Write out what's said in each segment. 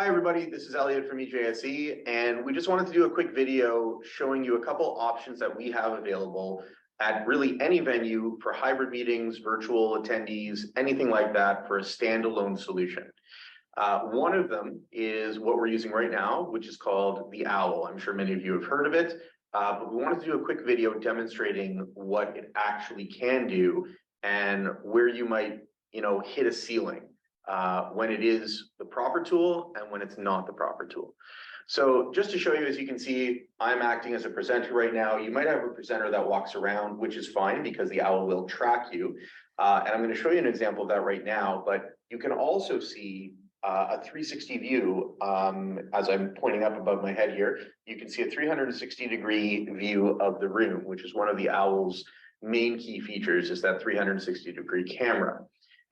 Hi everybody, this is Elliot from EJSE, and we just wanted to do a quick video showing you a couple options that we have available at really any venue for hybrid meetings, virtual attendees, anything like that for a standalone solution. One of them is what we're using right now, which is called the Owl. I'm sure many of you have heard of it, but we wanted to do a quick video demonstrating what it actually can do and where you might, hit a ceiling when it is the proper tool and when it's not the proper tool. So just to show you, as you can see, I'm acting as a presenter right now. You might have a presenter that walks around, which is fine because the Owl will track you. And I'm going to show you an example of that right now, but you can also see a 360 view. As I'm pointing up above my head here, you can see a 360-degree view of the room, which is one of the Owl's main key features, is that 360-degree camera.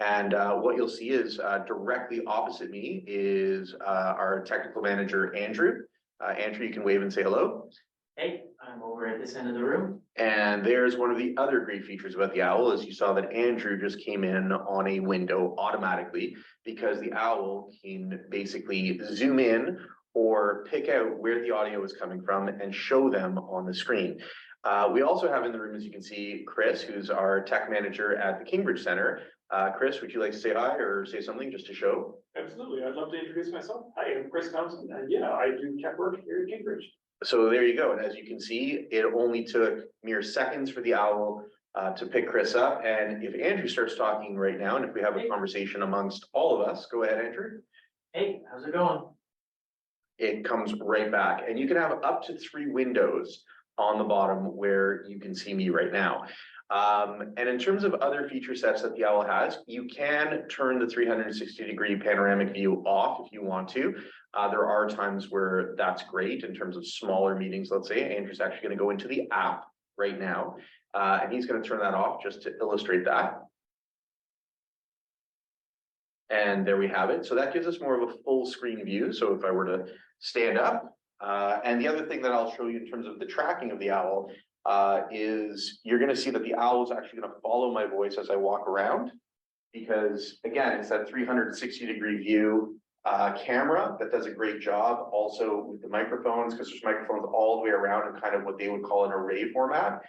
And what you'll see is directly opposite me is our technical manager, Andrew. Andrew, you can wave and say hello. Hey, I'm over at this end of the room. And there's one of the other great features about the Owl is you saw that Andrew just came in on a window automatically because the Owl can basically zoom in or pick out where the audio is coming from and show them on the screen. We also have in the room, as you can see, Chris, who's our tech manager at the Cambridge Center. Chris, would you like to say hi or say something just to show? Absolutely. I'd love to introduce myself. Hi, I'm Chris Thompson, and yeah, I do tech work here at Cambridge. So there you go. And as you can see, it only took mere seconds for the Owl to pick Chris up. And if Andrew starts talking right now, and if we have a conversation amongst all of us, go ahead, Andrew. Hey, how's it going? It comes right back. And you can have up to 3 windows on the bottom where you can see me right now. And in terms of other feature sets that the Owl has, you can turn the 360-degree panoramic view off if you want to. There are times where that's great in terms of smaller meetings, let's say. Andrew's actually going to go into the app right now, and he's going to turn that off just to illustrate that. And there we have it. So that gives us more of a full screen view. So if I were to stand up, and the other thing that I'll show you in terms of the tracking of the Owl is you're going to see that the Owl is actually going to follow my voice as I walk around, because again, it's that 360-degree view camera that does a great job also with the microphones, because there's microphones all the way around in kind of what they would call an array format.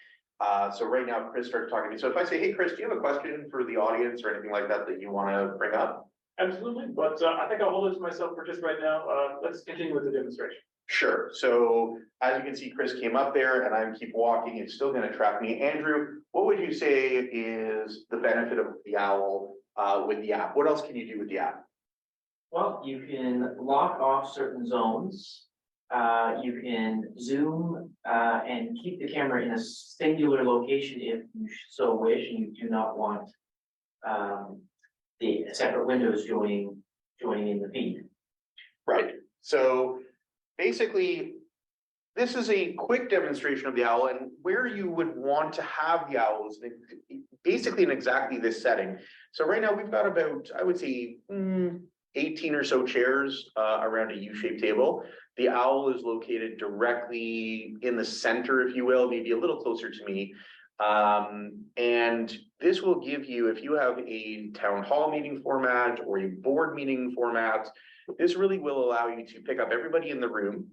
So right now, Chris started talking to me. So if I say, hey, Chris, do you have a question for the audience or anything like that that you want to bring up? Absolutely, but I think I'll hold it to myself for just right now. Let's continue with the demonstration. Sure. So as you can see, Chris came up there and I keep walking. It's still going to track me. Andrew, what would you say is the benefit of the Owl with the app? What else can you do with the app? Well, you can lock off certain zones. You can zoom and keep the camera in a singular location if you so wish, and you do not want the separate windows joining in the feed. Right. So basically, this is a quick demonstration of the Owl and where you would want to have the Owl is basically in exactly this setting. So right now we've got about, I would say, 18 or so chairs around a U-shaped table. The Owl is located directly in the center, if you will, maybe a little closer to me. And this will give you, if you have a town hall meeting format or a board meeting format, this really will allow you to pick up everybody in the room.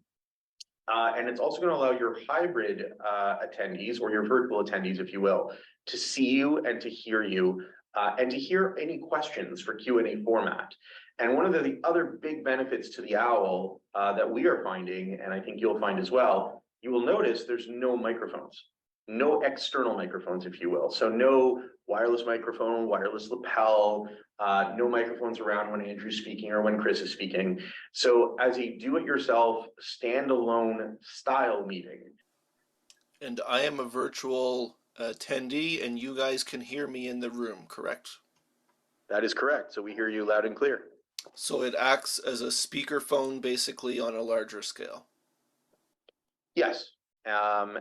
And it's also going to allow your hybrid attendees or your virtual attendees, if you will, to see you and to hear you and to hear any questions for Q&A format. And one of the other big benefits to the Owl that we are finding, and I think you'll find as well, you will notice there's no microphones. No external microphones, if you will. So no wireless microphone, wireless lapel, no microphones around when Andrew's speaking or when Chris is speaking. So as a do-it-yourself standalone style meeting. And I am a virtual attendee and you guys can hear me in the room, correct? That is correct. So we hear you loud and clear. So it acts as a speakerphone basically on a larger scale. Yes.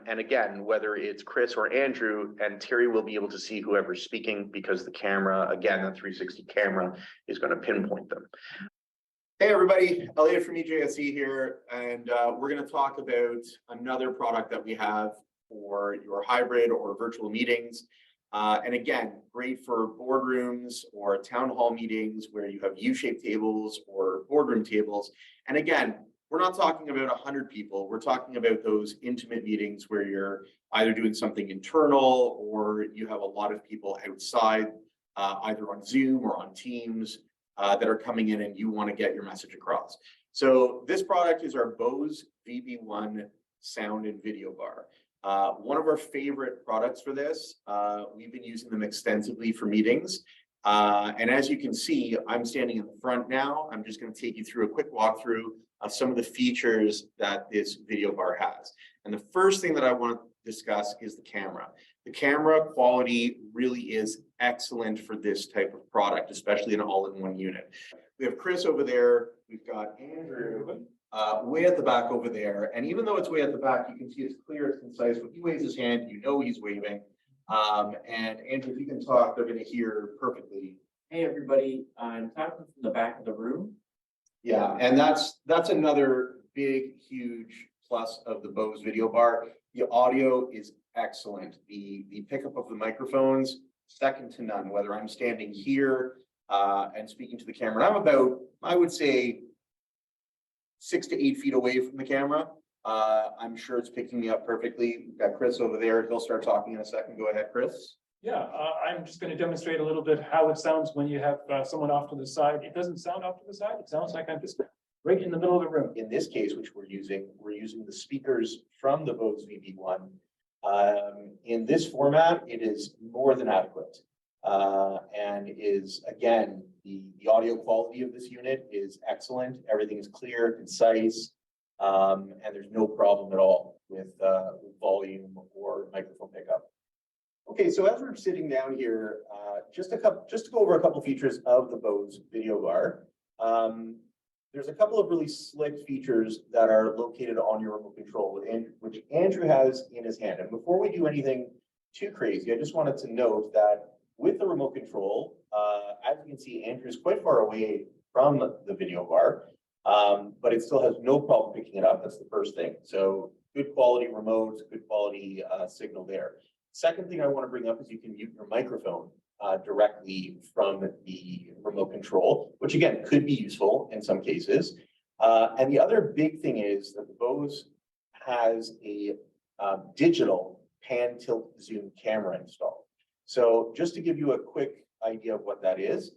And again, whether it's Chris or Andrew, and Terry will be able to see whoever's speaking because the camera, again, the 360 camera is going to pinpoint them. Hey everybody, Elliot from EJSE here, and we're going to talk about another product that we have for your hybrid or virtual meetings. And again, great for boardrooms or town hall meetings where you have U-shaped tables or boardroom tables. And again, we're not talking about 100 people. We're talking about those intimate meetings where you're either doing something internal or you have a lot of people outside, either on Zoom or on Teams that are coming in and you want to get your message across. So this product is our Bose VB1 sound and video bar. One of our favorite products for this, we've been using them extensively for meetings. And as you can see, I'm standing in the front now. I'm just going to take you through a quick walkthrough of some of the features that this video bar has. And the first thing that I want to discuss is the camera. The camera quality really is excellent for this type of product, especially an all-in-one unit. We have Chris over there. We've got Andrew way at the back over there. And even though it's way at the back, you can see it's clear, it's concise. When he waves his hand, you know he's waving. And Andrew, if you can talk, they're going to hear perfectly. Hey, everybody, I'm talking from the back of the room. Yeah, and that's another big, huge plus of the Bose video bar. The audio is excellent. The pickup of the microphones, second to none, whether I'm standing here and speaking to the camera. I'm about, I would say, 6 to 8 feet away from the camera. I'm sure it's picking me up perfectly. We've got Chris over there. He'll start talking in a second. Go ahead, Chris. Yeah, I'm just going to demonstrate a little bit how it sounds when you have someone off to the side. It doesn't sound off to the side. It sounds like I'm just right in the middle of the room. In this case, which we're using the speakers from the Bose VB1. In this format, it is more than adequate. And is, again, the audio quality of this unit is excellent. Everything is clear, concise, and there's no problem at all with volume or microphone pickup. Okay, so as we're sitting down here, just to go over a couple features of the Bose video bar. There's a couple of really slick features that are located on your remote control, which Andrew has in his hand. And before we do anything too crazy, I just wanted to note that with the remote control, as you can see, Andrew's quite far away from the video bar, but it still has no problem picking it up. That's the first thing. So good quality remote, good quality signal there. Second thing I want to bring up is you can mute your microphone directly from the remote control, which again could be useful in some cases. And the other big thing is that the Bose has a digital pan tilt zoom camera installed. So just to give you a quick idea of what that is,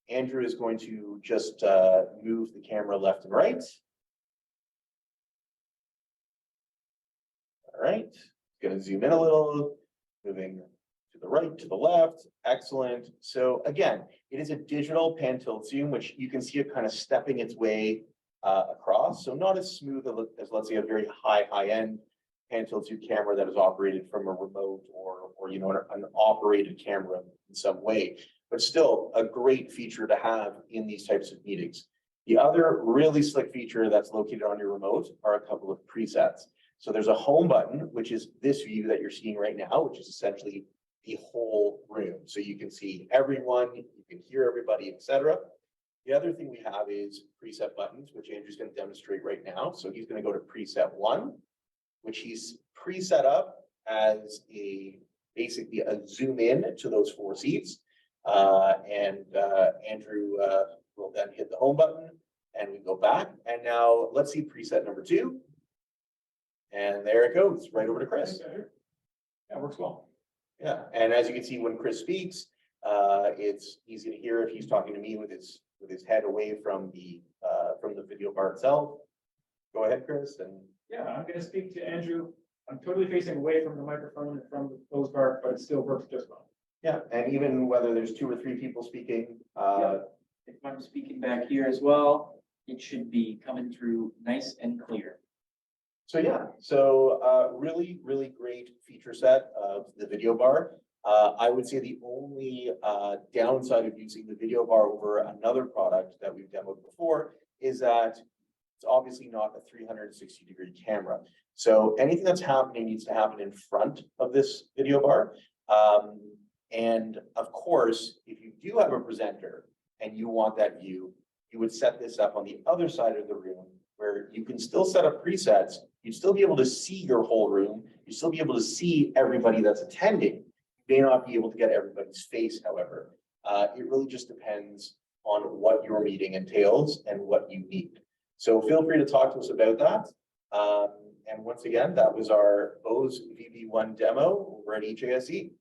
Andrew is going to just move the camera left and right. All right, going to zoom in a little, moving to the right, to the left. Excellent. So again, it is a digital pan tilt zoom, which you can see it kind of stepping its way across. So not as smooth as let's say a very high end pan tilt zoom camera that is operated from a remote or you know an operated camera in some way, but still a great feature to have in these types of meetings. The other really slick feature that's located on your remote are a couple of presets. So there's a home button, which is this view that you're seeing right now, which is essentially the whole room. So you can see everyone, you can hear everybody, etc. The other thing we have is preset buttons, which Andrew's going to demonstrate right now. So he's going to go to preset 1, which he's preset up as basically a zoom in to those 4 seats. Andrew will then hit the home button and we go back. And now let's see preset number 2. And there it goes, right over to Chris. Yeah, works well. Yeah, and as you can see, when Chris speaks, he's going to hear if he's talking to me with his head away from the video bar itself. Go ahead, Chris. And Yeah, I'm going to speak to Andrew. I'm totally facing away from the microphone and from the Bose bar, but it still works just well. yeah, and even whether there's 2 or 3 people speaking, If I'm speaking back here as well, it should be coming through nice and clear. So yeah, really, really great feature set of the video bar. I would say the only downside of using the video bar over another product that we've demoed before is that it's obviously not a 360-degree camera. So anything that's happening needs to happen in front of this video bar. And of course, if you do have a presenter and you want that view, you would set this up on the other side of the room where you can still set up presets. You'd still be able to see your whole room. You'd still be able to see everybody that's attending, may not be able to get everybody's face, however. It really just depends on what your meeting entails and what you need. So feel free to talk to us about that. And once again, that was our Bose VB1 demo over at EJSE.